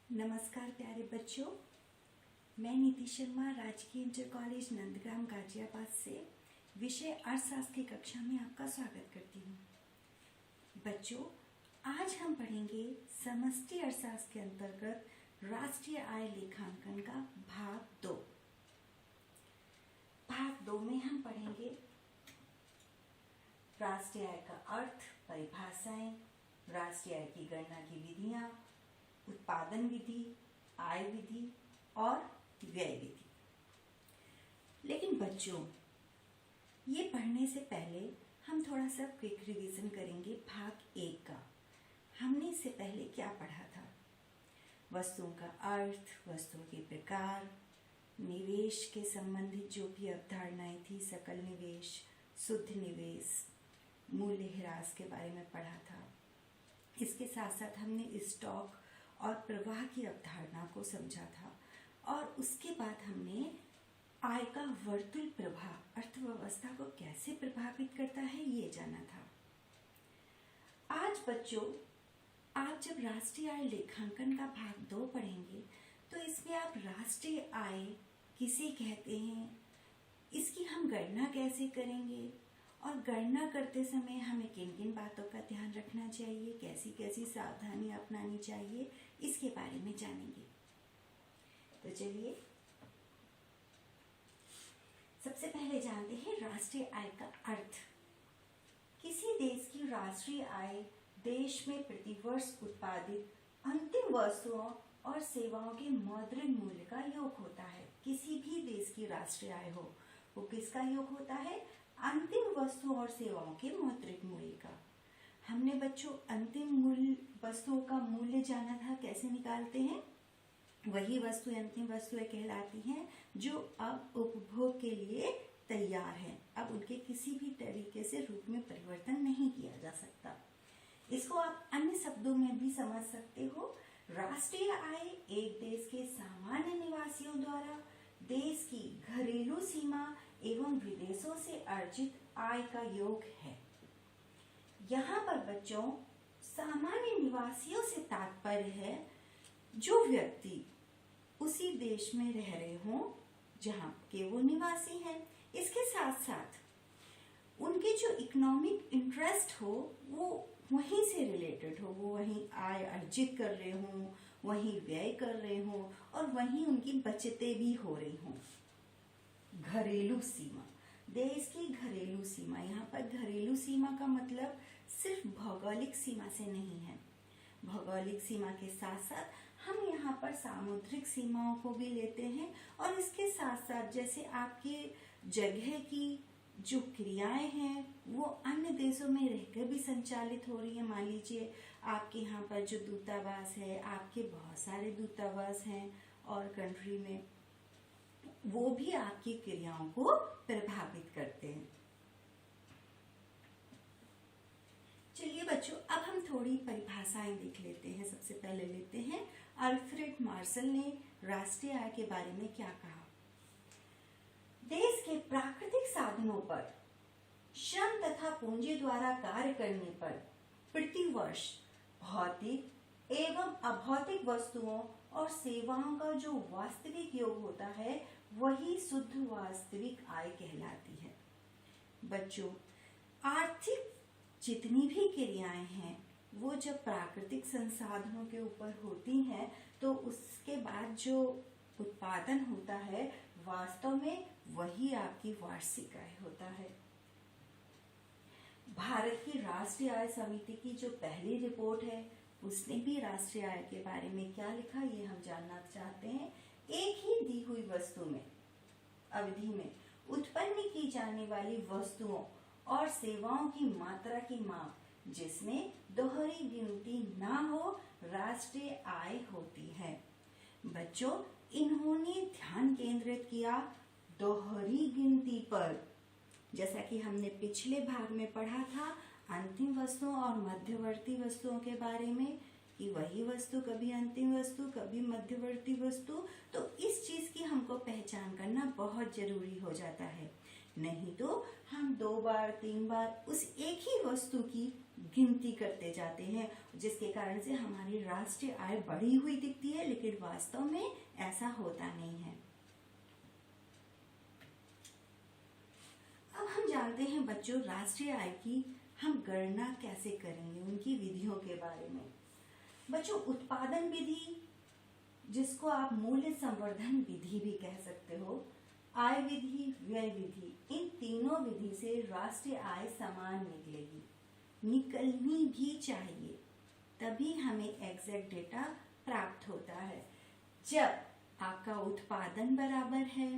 नमस्कार प्यारे बच्चों, मैं नीति शर्मा राजकीय इंटर कॉलेज नंदग्राम गाजियाबाद से विषय अर्थशास्त्र की कक्षा में आपका स्वागत करती हूँ। बच्चों, आज हम पढ़ेंगे समष्टि अर्थशास्त्र के अंतर्गत राष्ट्रीय आय लेखांकन का भाग 2। भाग 2 में हम पढ़ेंगे राष्ट्रीय आय का अर्थ, परिभाषाएं, राष्ट्रीय आय की गणना की विधियां, उत्पादन विधि, आय विधि और व्यय विधि। लेकिन बच्चों, ये पढ़ने से पहले हम थोड़ा सा क्विक रिवीजन करेंगे भाग 1 का। हमने इससे पहले क्या पढ़ा था? वस्तुओं का अर्थ, वस्तुओं के प्रकार, निवेश के संबंधित जो भी अवधारणाएं थी, सकल निवेश, शुद्ध निवेश, मूल्य ह्रास के बारे में पढ़ा था। इसके साथ साथ हमने स्टॉक और प्रवाह की अवधारणा को समझा था और उसके बाद हमने आय का वर्तुल प्रभाव अर्थव्यवस्था को कैसे प्रभावित करता है ये जाना था। आज बच्चों, आप जब राष्ट्रीय आय लेखांकन का भाग 2 पढ़ेंगे तो इसमें आप राष्ट्रीय आय किसे कहते हैं, इसकी हम गणना कैसे करेंगे और गणना करते समय हमें किन किन बातों का ध्यान रखना चाहिए, कैसी कैसी सावधानी अपनानी चाहिए, इसके बारे में जानेंगे। तो चलिए सबसे पहले जानते हैं राष्ट्रीय आय का अर्थ। किसी देश की राष्ट्रीय आय देश में प्रतिवर्ष उत्पादित अंतिम वस्तुओं और सेवाओं के मौद्रिक मूल्य का योग होता है। किसी भी देश की राष्ट्रीय आय हो, वो किसका योग होता है? अंतिम वस्तुओं और सेवाओं के मौद्रिक मूल्य का। हमने बच्चों अंतिम मूल्य वस्तुओं का मूल्य जाना था, कैसे निकालते हैं? वही वस्तुएं अंतिम वस्तुएं कहलाती हैं जो अब उपभोग के लिए तैयार हैं। अब उनके किसी भी तरीके से रूप में परिवर्तन नहीं किया जा सकता। इसको आप अन्य शब्दों में भी समझ सकते हो। राष्ट्रीय आय एक देश के सामान्य निवासियों द्वारा देश की घरेलू सीमा एवं विदेशों से अर्जित आय का योग है। यहाँ पर बच्चों सामान्य निवासियों से तात्पर्य है जो व्यक्ति उसी देश में रह रहे हों जहाँ के वो निवासी हैं। इसके साथ साथ उनके जो इकोनॉमिक इंटरेस्ट हो वो वहीं से रिलेटेड हो, वो वहीं आय अर्जित कर रहे हों, वहीं व्यय कर रहे हों और वहीं उनकी बचतें भी हो रही हों। घरेलू सीमा, देश की घरेलू सीमा। यहाँ पर घरेलू सीमा का मतलब सिर्फ भौगोलिक सीमा से नहीं है। भौगोलिक सीमा के साथ साथ हम यहाँ पर सामुद्रिक सीमाओं को भी लेते हैं और इसके साथ साथ जैसे आपके जगह की जो क्रियाएं हैं वो अन्य देशों में रहकर भी संचालित हो रही है। मान लीजिए आपके यहाँ पर जो दूतावास है, आपके बहुत सारे दूतावास हैं और कंट्री में, वो भी आपकी क्रियाओं को प्रभावित करते हैं। चलिए बच्चों, अब हम थोड़ी परिभाषाएं देख लेते हैं। सबसे पहले लेते हैं अल्फ्रेड मार्शल ने राष्ट्रीय आय के बारे में क्या कहा। देश के प्राकृतिक साधनों पर श्रम तथा पूंजी द्वारा कार्य करने पर प्रतिवर्ष भौतिक एवं अभौतिक वस्तुओं और सेवाओं का जो वास्तविक योग होता है वही शुद्ध वास्तविक आय कहलाती है। बच्चों, आर्थिक जितनी भी क्रियाएं हैं वो जब प्राकृतिक संसाधनों के ऊपर होती हैं तो उसके बाद जो उत्पादन होता है वास्तव में वही आपकी वार्षिक आय होता है। भारत की राष्ट्रीय आय समिति की जो पहली रिपोर्ट है उसने भी राष्ट्रीय आय के बारे में क्या लिखा ये हम जानना चाहते हैं। एक ही दी हुई वस्तु में अवधि में उत्पन्न की जाने वाली वस्तुओं और सेवाओं की मात्रा की माप जिसमें दोहरी गिनती ना हो राष्ट्रीय आय होती है। बच्चों, इन्होंने ध्यान केंद्रित किया दोहरी गिनती पर। जैसा कि हमने पिछले भाग में पढ़ा था अंतिम वस्तुओं और मध्यवर्ती वस्तुओं के बारे में कि वही वस्तु कभी अंतिम वस्तु कभी मध्यवर्ती वस्तु, तो इस चीज की हमको पहचान करना बहुत जरूरी हो जाता है। नहीं तो हम 2 बार 3 बार उस एक ही वस्तु की गिनती करते जाते हैं, जिसके कारण से हमारी राष्ट्रीय आय बढ़ी हुई दिखती है, लेकिन वास्तव में ऐसा होता नहीं है। अब हम जानते हैं बच्चों राष्ट्रीय आय की हम गणना कैसे करेंगे, उनकी विधियों के बारे में। बच्चों उत्पादन विधि, जिसको आप मूल्य संवर्धन विधि भी कह सकते हो, आय विधि, व्यय विधि, इन तीनों विधि से राष्ट्रीय आय समान निकलेगी, निकलनी भी चाहिए, तभी हमें एग्जैक्ट डेटा प्राप्त होता है। जब आपका उत्पादन बराबर है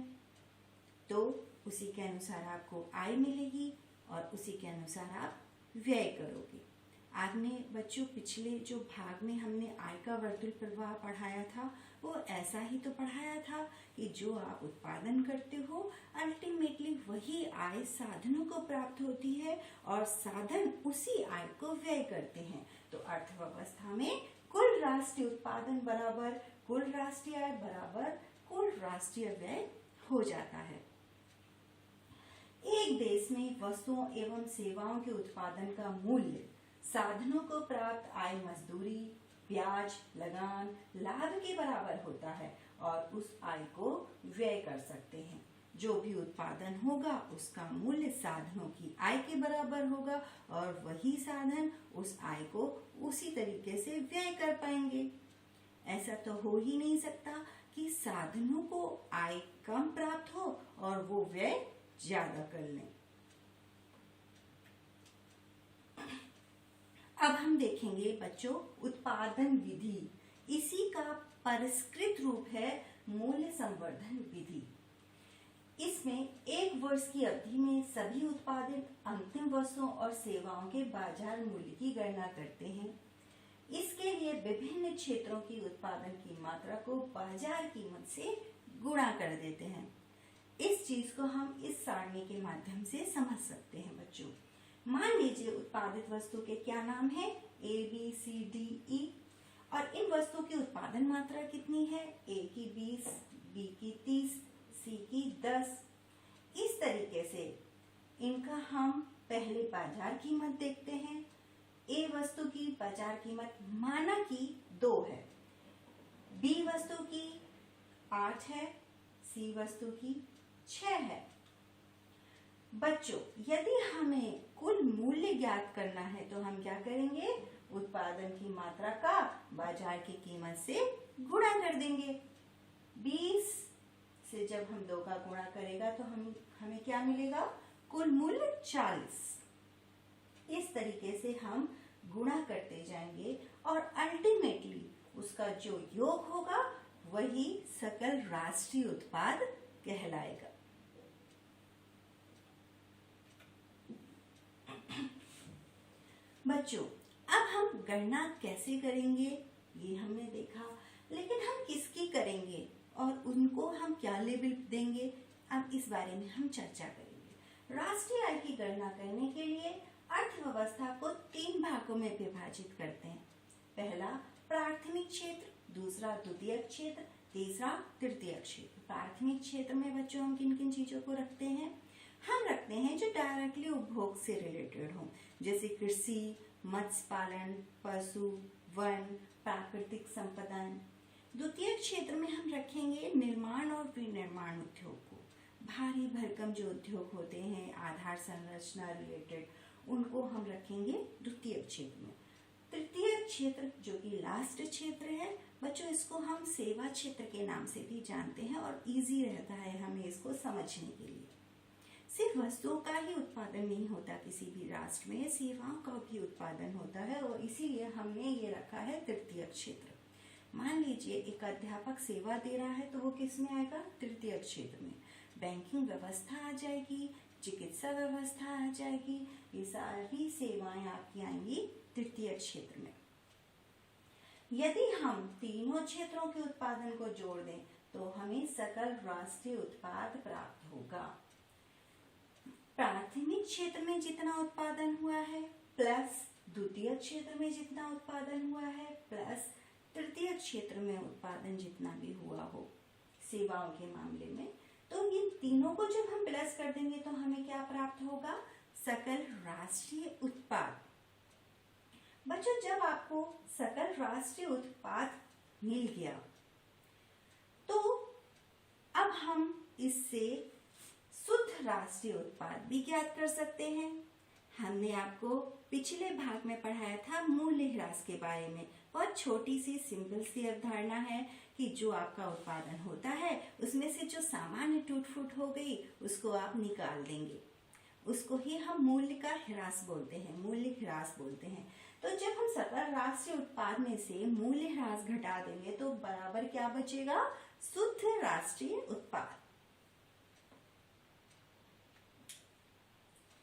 तो उसी के अनुसार आपको आय मिलेगी और उसी के अनुसार आप व्यय करोगे। आपने बच्चों पिछले जो भाग में हमने आय का वर्तुल प्रवाह पढ़ाया था, वो ऐसा ही तो पढ़ाया था कि जो आप उत्पादन करते हो अल्टीमेटली वही आय साधनों को प्राप्त होती है और साधन उसी आय को व्यय करते हैं। तो अर्थव्यवस्था में कुल राष्ट्रीय उत्पादन बराबर कुल राष्ट्रीय आय बराबर कुल राष्ट्रीय व्यय हो जाता है। एक देश में वस्तुओं एवं सेवाओं के उत्पादन का मूल्य साधनों को प्राप्त आय, मजदूरी, ब्याज, लगान, लाभ के बराबर होता है और उस आय को व्यय कर सकते हैं। जो भी उत्पादन होगा उसका मूल्य साधनों की आय के बराबर होगा और वही साधन उस आय को उसी तरीके से व्यय कर पाएंगे। ऐसा तो हो ही नहीं सकता कि साधनों को आय कम प्राप्त हो और वो व्यय ज्यादा कर लें। अब हम देखेंगे बच्चों उत्पादन विधि, इसी का परिष्कृत रूप है मूल्य संवर्धन विधि। इसमें एक वर्ष की अवधि में सभी उत्पादित अंतिम वस्तुओं और सेवाओं के बाजार मूल्य की गणना करते हैं। इसके लिए विभिन्न क्षेत्रों की उत्पादन की मात्रा को बाजार कीमत से गुणा कर देते हैं। इस चीज को हम इस सारणी के माध्यम से समझ सकते हैं बच्चों। मान लीजिए उत्पादित वस्तु के क्या नाम है, A, B, C, D, E, और इन वस्तुओं की उत्पादन मात्रा कितनी है, A की 20, B की 30, C की 10। इस तरीके से इनका हम पहले बाजार कीमत देखते हैं। A वस्तु की बाजार कीमत माना कि 2 है, B वस्तु की 8 है, C वस्तु की 6 है। बच्चों यदि हमें कुल मूल्य ज्ञात करना है तो हम क्या करेंगे, उत्पादन की मात्रा का बाजार की कीमत से गुणा कर देंगे। 20 से जब हम 2 का गुणा करेगा तो हमें क्या मिलेगा, कुल मूल्य 40। इस तरीके से हम गुणा करते जाएंगे और अल्टीमेटली उसका जो योग होगा वही सकल राष्ट्रीय उत्पाद कहलाएगा। बच्चों अब हम गणना कैसे करेंगे ये हमने देखा, लेकिन हम किसकी करेंगे और उनको हम क्या लेबल देंगे, अब इस बारे में हम चर्चा करेंगे। राष्ट्रीय आय की गणना करने के लिए अर्थव्यवस्था को 3 भागों में विभाजित करते हैं। पहला प्राथमिक क्षेत्र, दूसरा द्वितीयक क्षेत्र, तीसरा तृतीयक क्षेत्र। प्राथमिक क्षेत्र में बच्चों हम किन किन चीजों को रखते हैं, हम रखते हैं जो डायरेक्टली उपभोग से रिलेटेड हो, जैसे कृषि, मत्स्य पालन, पशु, वन, प्राकृतिक संपदा। द्वितीय क्षेत्र में हम रखेंगे निर्माण और विनिर्माण उद्योग को, भारी भरकम जो उद्योग होते हैं आधार संरचना रिलेटेड, उनको हम रखेंगे द्वितीय क्षेत्र में। तृतीय क्षेत्र जो कि लास्ट क्षेत्र है बच्चों, इसको हम सेवा क्षेत्र के नाम से भी जानते हैं और इजी रहता है हमें इसको समझने के लिए। सिर्फ वस्तुओं का ही उत्पादन नहीं होता, किसी भी राष्ट्र में सेवाओं का भी उत्पादन होता है और इसीलिए हमने ये रखा है तृतीय क्षेत्र। मान लीजिए एक अध्यापक सेवा दे रहा है तो वो किस में आएगा, तृतीय क्षेत्र में। बैंकिंग व्यवस्था आ जाएगी, चिकित्सा व्यवस्था आ जाएगी, ये सारी सेवाएं आपकी आएंगी तृतीय क्षेत्र में। यदि हम तीनों क्षेत्रों के उत्पादन को जोड़ दें तो हमें सकल राष्ट्रीय उत्पाद प्राप्त होगा। प्राथमिक क्षेत्र में जितना उत्पादन हुआ है प्लस द्वितीय क्षेत्र में जितना उत्पादन हुआ है प्लस तृतीय क्षेत्र में उत्पादन जितना भी हुआ हो सेवाओं के मामले में, तो इन तीनों को जब हम प्लस कर देंगे तो हमें क्या प्राप्त होगा, सकल राष्ट्रीय उत्पाद। बच्चों, जब आपको सकल राष्ट्रीय उत्पाद मिल गया तो अब हम इससे शुद्ध राष्ट्रीय उत्पाद भी ज्ञात कर सकते हैं। हमने आपको पिछले भाग में पढ़ाया था मूल्यह्रास के बारे में। बहुत छोटी सी सिंपल सी अवधारणा है कि जो आपका उत्पादन होता है उसमें से जो सामान्य टूट फूट हो गई उसको आप निकाल देंगे, उसको ही हम मूल्य का ह्रास बोलते हैं, मूल्य ह्रास बोलते हैं। तो जब हम सकल राष्ट्रीय उत्पाद में से मूल्य ह्रास घटा देंगे तो बराबर क्या बचेगा? शुद्ध राष्ट्रीय उत्पाद।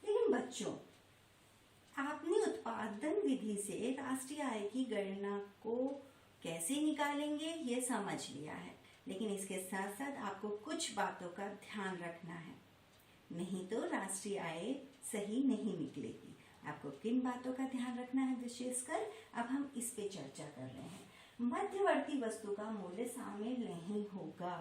लेकिन बच्चों, आपने उत्पादन विधि से राष्ट्रीय आय की गणना को कैसे निकालेंगे ये समझ लिया है, लेकिन इसके साथ साथ आपको कुछ बातों का ध्यान रखना है, नहीं तो राष्ट्रीय आय सही नहीं निकलेगी। आपको किन बातों का ध्यान रखना है विशेषकर, अब हम इस पे चर्चा कर रहे हैं। मध्यवर्ती वस्तु का मूल्य शामिल नहीं होगा।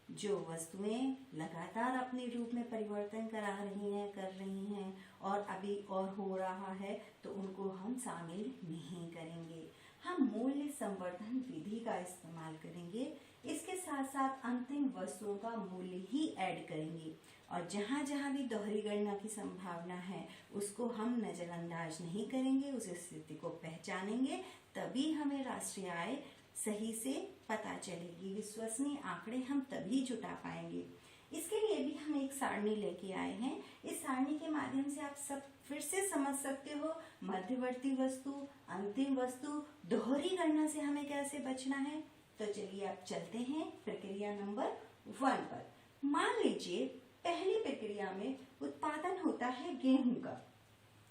जो वस्तुएं लगातार अपने रूप में परिवर्तन कर रही हैं और अभी और हो रहा है तो उनको हम शामिल नहीं करेंगे। हम मूल्य संवर्धन विधि का इस्तेमाल करेंगे। इसके साथ साथ अंतिम वस्तुओं का मूल्य ही ऐड करेंगे और जहां जहां भी दोहरी गणना की संभावना है उसको हम नजरअंदाज नहीं करेंगे, उस स्थिति को पहचानेंगे, तभी हमें राष्ट्रीय आय सही से पता चलेगी। विश्वसनीय आंकड़े हम तभी जुटा पाएंगे। इसके लिए भी हम एक सारणी लेके आए हैं। इस सारणी के माध्यम से आप सब फिर से समझ सकते हो मध्यवर्ती वस्तु, अंतिम वस्तु, दोहरी गणना से हमें कैसे बचना है। तो चलिए आप चलते हैं प्रक्रिया नंबर 1 पर। मान लीजिए पहली प्रक्रिया में उत्पादन होता है गेहूं का,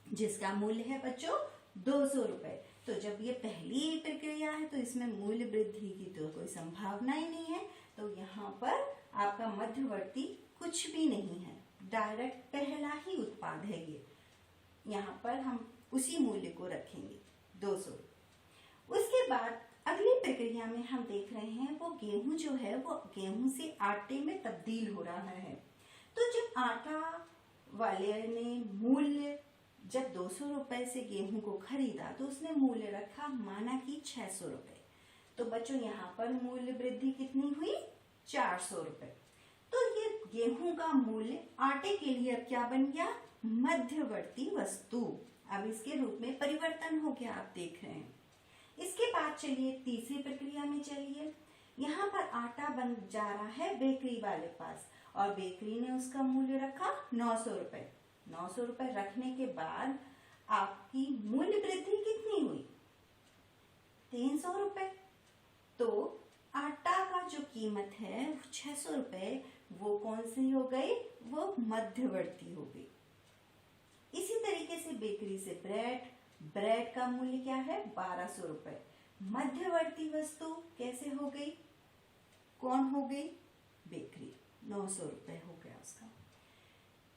जिसका मूल्य है बच्चों 200 रुपए। तो जब ये पहली प्रक्रिया है तो इसमें मूल्य वृद्धि की तो कोई संभावना ही नहीं है, तो यहाँ पर आपका मध्यवर्ती कुछ भी नहीं है, डायरेक्ट पहला ही उत्पाद है ये। यहाँ पर हम उसी मूल्य को रखेंगे 200। उसके बाद अगली प्रक्रिया में हम देख रहे हैं वो गेहूं जो है वो गेहूं से आटे में तब्दील हो रहा है। तो जब आटा वाले ने मूल्य जब 200 रुपए से गेहूं को खरीदा तो उसने मूल्य रखा माना कि 600 रुपए। तो बच्चों यहाँ पर मूल्य वृद्धि कितनी हुई? 400 रुपए। तो ये गेहूं का मूल्य आटे के लिए अब क्या बन गया? मध्यवर्ती वस्तु। अब इसके रूप में परिवर्तन हो गया, आप देख रहे हैं। इसके बाद चलिए तीसरी प्रक्रिया में चलिए। यहाँ पर आटा बन जा रहा है बेकरी वाले पास और बेकरी ने उसका मूल्य रखा 900 रुपए। 900 रुपए रखने के बाद आपकी मूल्य वृद्धि कितनी हुई? 300 रुपए। तो आटा का जो कीमत है 600 रुपए, वो कौन सी हो गई? वो मध्यवर्ती हो गई। इसी तरीके से बेकरी से ब्रेड का मूल्य क्या है? 1200 रुपए। मध्यवर्ती वस्तु कैसे हो गई? कौन हो गई? बेकरी। 900 रुपए हो गया उसका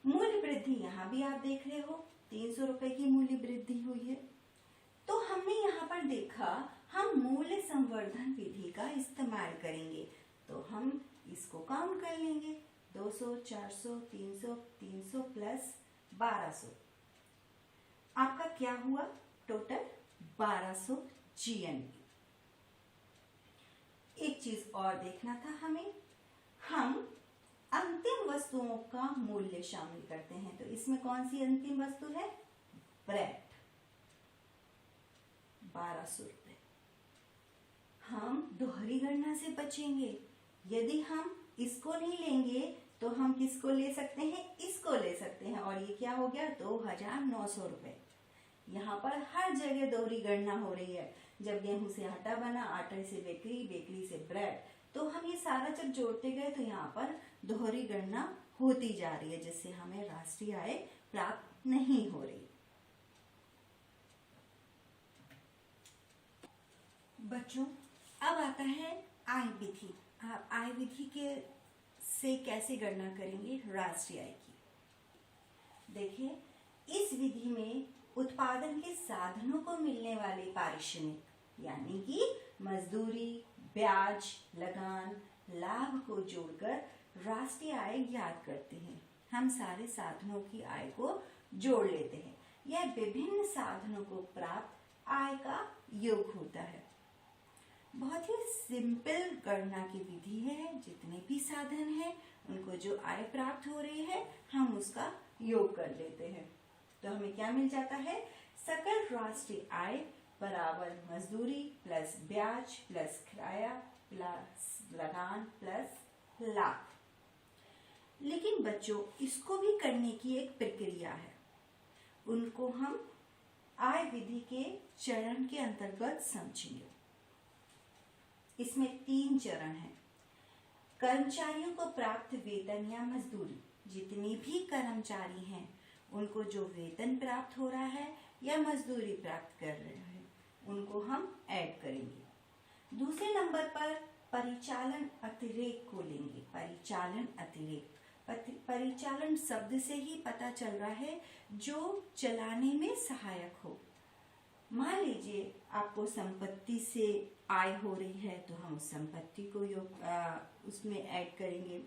मूल्य वृद्धि। यहाँ भी आप देख रहे हो 300 रुपए की मूल्य वृद्धि हुई है। तो हमने यहाँ पर देखा हम मूल्य संवर्धन विधि का इस्तेमाल करेंगे, तो हम इसको काउंट कर लेंगे। 200, 400, 300, 300 प्लस 1200, आपका क्या हुआ? Total 1200 GNP। एक चीज और देखना था हमें, हम अंतिम वस्तुओं का मूल्य शामिल करते हैं। तो इसमें कौन सी अंतिम वस्तु है? ब्रेड, 1200 रुपए। हम दोहरी गणना से बचेंगे। यदि हम इसको नहीं लेंगे तो हम किसको ले सकते हैं? इसको ले सकते हैं, और ये क्या हो गया? 2900 रुपए। यहाँ पर हर जगह दोहरी गणना हो रही है। जब गेहूं से आटा बना, आटे से बेकरी, बेकरी से ब्रेड, तो हम ये सारा जब जोड़ते गए तो यहाँ पर दोहरी गणना होती जा रही है, जिससे हमें राष्ट्रीय आय प्राप्त नहीं हो रही। बच्चों, अब आता है आय विधि। आप आय विधि के से कैसे गणना करेंगे राष्ट्रीय आय की? देखिए, इस विधि में उत्पादन के साधनों को मिलने वाले पारिश्रमिक यानी कि मजदूरी, ब्याज, लगान, लाभ को जोड़कर राष्ट्रीय आय ज्ञात करते हैं। हम सारे साधनों की आय को जोड़ लेते हैं। यह विभिन्न साधनों को प्राप्त आय का योग होता है। बहुत ही सिंपल गणना की विधि है। जितने भी साधन हैं उनको जो आय प्राप्त हो रही है हम उसका योग कर लेते हैं। तो हमें क्या मिल जाता है, सकल राष्ट्रीय आय बराबर मजदूरी प्लस ब्याज प्लस किराया प्लस लगान प्लस लाभ। लेकिन बच्चों, इसको भी करने की एक प्रक्रिया है। उनको हम आय विधि के चरण के अंतर्गत समझेंगे। इसमें 3 चरण हैं। कर्मचारियों को प्राप्त वेतन या मजदूरी। जितने भी कर्मचारी हैं उनको जो वेतन प्राप्त हो रहा है या मजदूरी प्राप्त कर रहे हैं उनको हम ऐड करेंगे। दूसरे नंबर पर परिचालन अतिरेक को लेंगे। परिचालन अतिरेक, परिचालन शब्द से ही पता चल रहा है जो चलाने में सहायक हो। मान लीजिए आपको संपत्ति से आय हो रही है तो हम उस संपत्ति को उसमें ऐड करेंगे।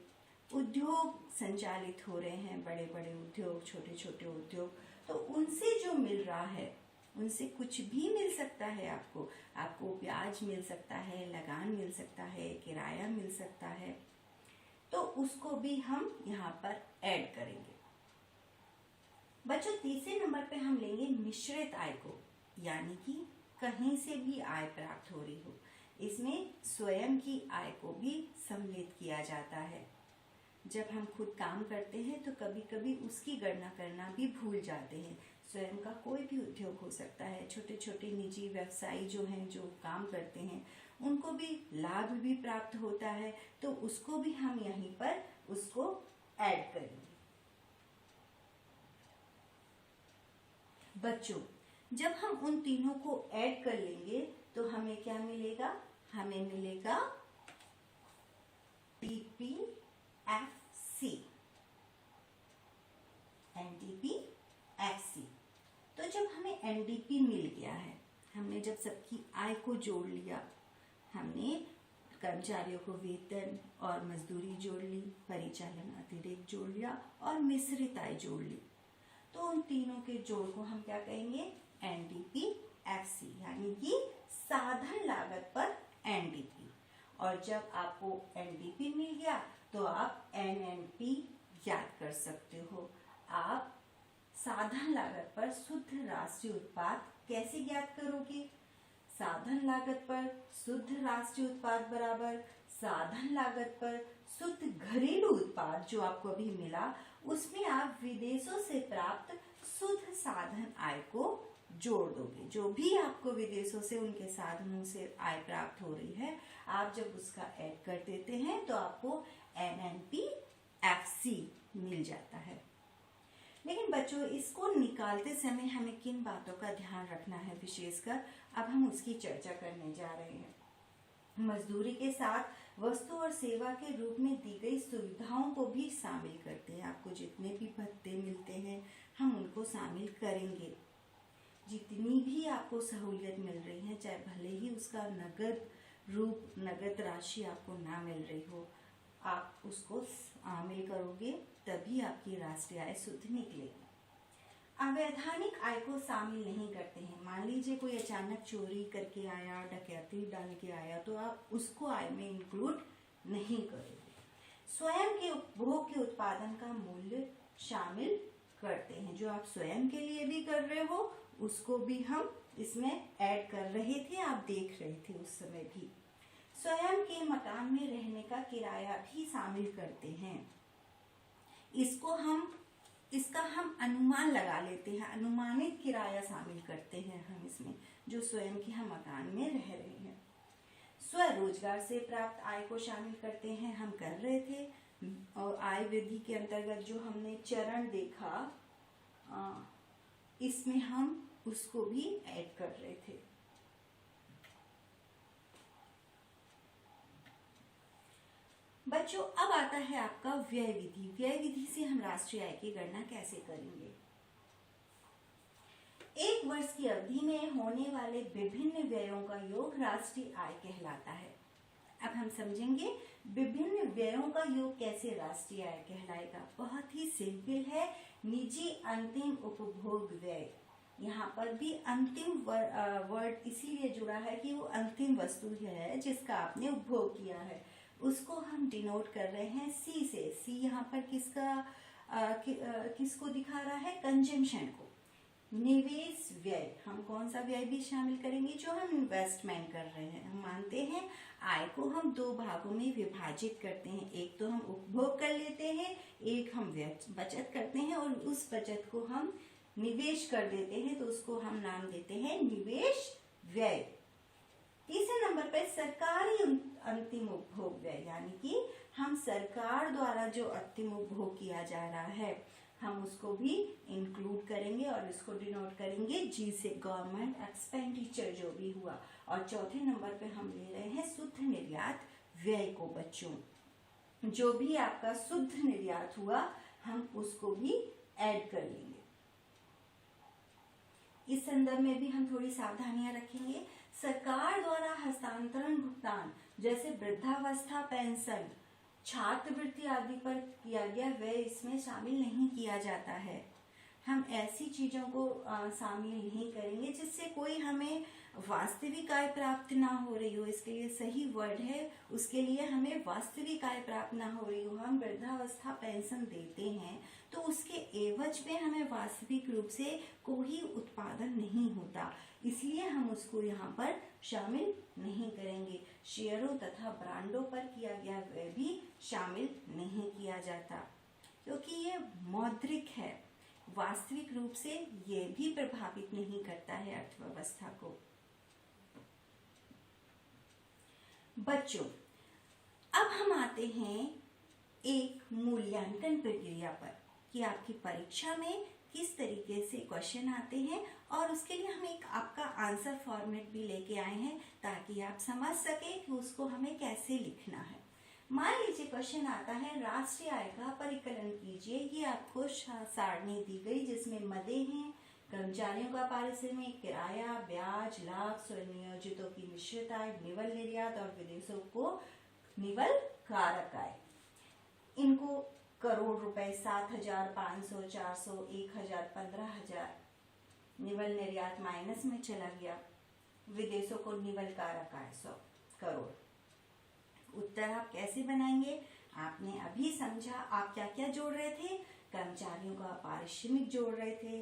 उद्योग संचालित हो रहे हैं, बड़े बड़े उद्योग, छोटे छोटे उद्योग, तो उनसे जो मिल रहा है उनसे कुछ भी मिल सकता है। आपको ब्याज मिल सकता है, लगान मिल सकता है, किराया मिल सकता है, तो उसको भी हम यहाँ पर ऐड करेंगे। बच्चों, तीसरे नंबर पे हम लेंगे मिश्रित आय को, यानी कि कहीं से भी आय प्राप्त हो रही हो। इसमें स्वयं की आय को भी सम्मिलित किया जाता है। जब हम खुद काम करते हैं तो कभी कभी उसकी गणना करना भी भूल जाते हैं। स्वयं का कोई भी उद्योग हो सकता है, छोटे छोटे निजी व्यवसायी जो हैं, जो काम करते हैं, उनको भी लाभ भी प्राप्त होता है, तो उसको भी हम यहीं पर उसको ऐड करेंगे। बच्चों, जब हम उन तीनों को ऐड कर लेंगे तो हमें क्या मिलेगा, हमें मिलेगा NDP-FC। NDP-FC। तो जब हमें NDP मिल गया है, हमने जब सबकी आय को जोड़ लिया, हमने कर्मचारियों को वेतन और मजदूरी जोड़ ली, परिचालन अतिरिक्त जोड़ लिया और मिश्रित आय जोड़ ली, तो उन तीनों के जोड़ को हम क्या कहेंगे, NDP-FC, यानी कि साधन लागत पर NDP। और जब आपको NDP मिल गया तो आप NNP याद कर सकते हो। आप साधन लागत पर शुद्ध राष्ट्रीय उत्पाद कैसे ज्ञात करोगे? साधन लागत पर शुद्ध राष्ट्रीय उत्पाद बराबर साधन लागत पर शुद्ध घरेलू उत्पाद जो आपको अभी मिला, उसमें आप विदेशों से प्राप्त शुद्ध साधन आय को जोड़ दोगे। जो भी आपको विदेशों से, उनके साधनों से आय प्राप्त हो रही है, आप जब उसका ऐड कर देते हैं तो आपको NNP-FC मिल जाता है। लेकिन बच्चों, इसको निकालते समय हमें किन बातों का ध्यान रखना है विशेषकर, अब हम उसकी चर्चा करने जा रहे हैं। मजदूरी के साथ वस्तु और सेवा के रूप में दी गई सुविधाओं को भी शामिल करते हैं। आपको जितने भी भत्ते मिलते हैं हम उनको शामिल करेंगे। जितनी भी आपको सहूलियत मिल रही है, चाहे भले ही उसका नगद रूप, नगद राशि आपको ना मिल रही हो, आप उसको शामिल करोगे तभी आपकी राष्ट्रीय आय शुद्ध निकलेगी। अवैधानिक आय को शामिल नहीं करते हैं। मान लीजिए कोई अचानक चोरी करके आया, डकैती डाल के आया, तो आप उसको आय में इंक्लूड नहीं करोगे। स्वयं के उपभोग के उत्पादन का मूल्य शामिल करते हैं। जो आप स्वयं के लिए भी कर रहे हो उसको भी हम इसमें ऐड कर रहे थे, आप देख रहे थे उस समय भी। स्वयं के मकान में रहने का किराया भी शामिल करते हैं। इसका हम अनुमान लगा लेते हैं, अनुमानित किराया शामिल करते हैं हम इसमें, जो स्वयं के हम मकान में रह रहे हैं। स्वरोजगार से प्राप्त आय को शामिल करते हैं, हम कर रहे थे। और आय विधि के अंतर्गत जो हमने चरण देखा, इसमें हम उसको भी ऐड कर रहे थे। बच्चों, अब आता है आपका व्यय विधि। व्यय विधि से हम राष्ट्रीय आय की गणना कैसे करेंगे? एक वर्ष की अवधि में होने वाले विभिन्न व्ययों का योग राष्ट्रीय आय कहलाता है। अब हम समझेंगे विभिन्न व्ययों का योग कैसे राष्ट्रीय आय कहलाएगा। बहुत ही सिंपल है, निजी अंतिम उपभोग व्यय। यहाँ पर भी अंतिम वर्ड इसीलिए जुड़ा है कि वो अंतिम वस्तु है जिसका आपने उपभोग किया है, उसको हम डिनोट कर रहे हैं सी से। सी यहाँ पर किसको दिखा रहा है? कंजम्पशन को। निवेश व्यय, हम कौन सा व्यय भी शामिल करेंगे? जो हम इन्वेस्टमेंट कर रहे हैं। हम मानते हैं आय को हम दो भागों में विभाजित करते हैं, एक तो हम उपभोग कर लेते हैं, एक हम बचत करते हैं और उस बचत को हम निवेश कर देते हैं, तो उसको हम नाम देते हैं निवेश व्यय। तीसरे नंबर पर सरकारी अंतिम उपभोग व्यय, यानी कि हम सरकार द्वारा जो अंतिम उपभोग किया जा रहा है हम उसको भी इंक्लूड करेंगे और इसको डिनोट करेंगे जी से, गवर्नमेंट एक्सपेंडिचर जो भी हुआ। और चौथे नंबर पे हम ले रहे हैं शुद्ध निर्यात व्यय को। बच्चों, जो भी आपका शुद्ध निर्यात हुआ हम उसको भी ऐड कर लेंगे। इस संदर्भ में भी हम थोड़ी सावधानियां रखेंगे। सरकार द्वारा हस्तांतरण भुगतान जैसे वृद्धावस्था पेंशन, छात्रवृत्ति आदि पर किया गया व्यय इसमें शामिल नहीं किया जाता है। हम ऐसी चीजों को शामिल नहीं करेंगे जिससे कोई हमें वास्तविक आय प्राप्त ना हो रही हो। इसके लिए सही वर्ड है, उसके लिए हमें वास्तविक आय प्राप्त ना हो रही हो। हम वृद्धावस्था पेंशन देते हैं तो उसके एवज में हमें वास्तविक रूप से कोई उत्पादन नहीं होता, इसलिए हम उसको यहाँ पर शामिल नहीं करेंगे। शेयरों तथा ब्रांडों पर किया गया व्यय भी शामिल नहीं किया जाता क्योंकि ये मौद्रिक है, वास्तविक रूप से ये भी प्रभावित नहीं करता है अर्थव्यवस्था को। बच्चों, अब हम आते हैं एक मूल्यांकन प्रक्रिया पर कि आपकी परीक्षा में किस तरीके से क्वेश्चन आते हैं, और उसके लिए हम एक आपका आंसर फॉर्मेट भी लेके आए हैं ताकि आप समझ सके कि उसको हमें कैसे लिखना है। मान लीजिए क्वेश्चन आता है राष्ट्रीय आय का परिकलन कीजिए। ये आपको सारणी दी गई जिसमें मदे हैं, कर्मचारियों का पारिश्रमिक, किराया, ब्याज, लाभ, स्वनियोजितों की मिश्रित आय, निवल निर्यात और विदेशों को निवल कारक आय। इनको करोड़ रुपए, 7,000, 500, 400, 1,000, 15,000 निवल निर्यात माइनस में चला गया, विदेशों को निवल कारक आय 100 करोड़। उत्तर आप कैसे बनाएंगे? आपने अभी समझा आप क्या क्या जोड़ रहे थे। कर्मचारियों का पारिश्रमिक जोड़ रहे थे,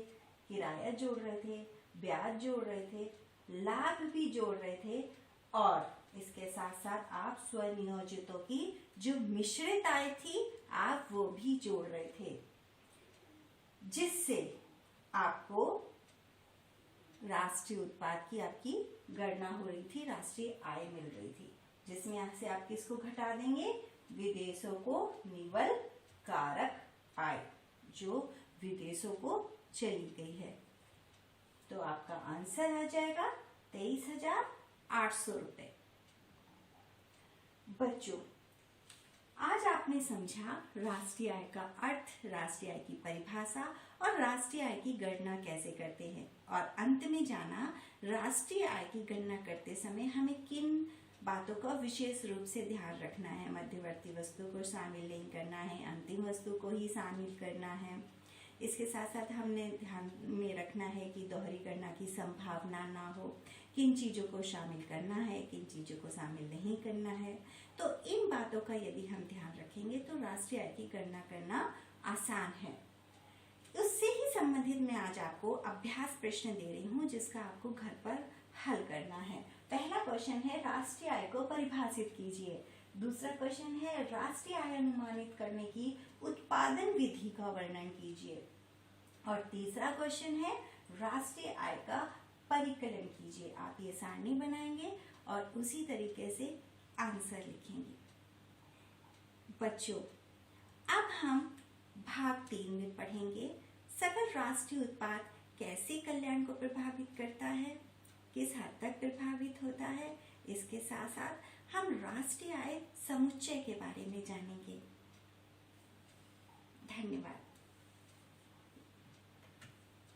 किराया जोड़ रहे थे, ब्याज जोड़ रहे थे, लाभ भी जोड़ रहे थे, और इसके साथ साथ आप स्वनियोजितों की जो मिश्रित आय थी आप वो भी जोड़ रहे थे, जिससे आपको राष्ट्रीय उत्पाद की आपकी गणना हो रही थी, राष्ट्रीय आय मिल रही थी, जिसमें यहाँ से आप किसको घटा देंगे? विदेशों को निवल कारक आय जो विदेशों को चली गई है। तो आपका आंसर आ जाएगा 23,800 रुपए। बच्चों, आज आपने समझा राष्ट्रीय आय का अर्थ, राष्ट्रीय आय की परिभाषा और राष्ट्रीय आय की गणना कैसे करते हैं, और अंत में जाना राष्ट्रीय आय की गणना करते समय हमें किन बातों का विशेष रूप से ध्यान रखना है। मध्यवर्ती वस्तु को शामिल नहीं करना है, अंतिम वस्तु को ही शामिल करना है। इसके साथ साथ हमने ध्यान में रखना है कि दोहरी गणना की संभावना ना हो, किन चीज़ों को शामिल करना है, किन चीज़ों को शामिल नहीं करना है। तो इन बातों का यदि हम ध्यान रखेंगे तो राष्ट्रीय आय की गणना करना आसान है। उससे ही संबंधित मैं आज आपको अभ्यास प्रश्न दे रही हूँ जिसका आपको घर पर हल करना है। पहला क्वेश्चन है राष्ट्रीय आय को परिभाषित कीजिए। दूसरा क्वेश्चन है राष्ट्रीय आय अनुमानित करने की उत्पादन विधि का वर्णन कीजिए। और तीसरा क्वेश्चन है राष्ट्रीय आय का परिकलन कीजिए। आप ये सारणी बनाएंगे और उसी तरीके से आंसर लिखेंगे। बच्चों, अब हम भाग 3 में पढ़ेंगे सकल राष्ट्रीय उत्पाद कैसे कल्याण को प्रभावित करता है, किस हद तक प्रभावित होता है। इसके साथ साथ हम राष्ट्रीय आय समुच्चय के बारे में जानेंगे। धन्यवाद।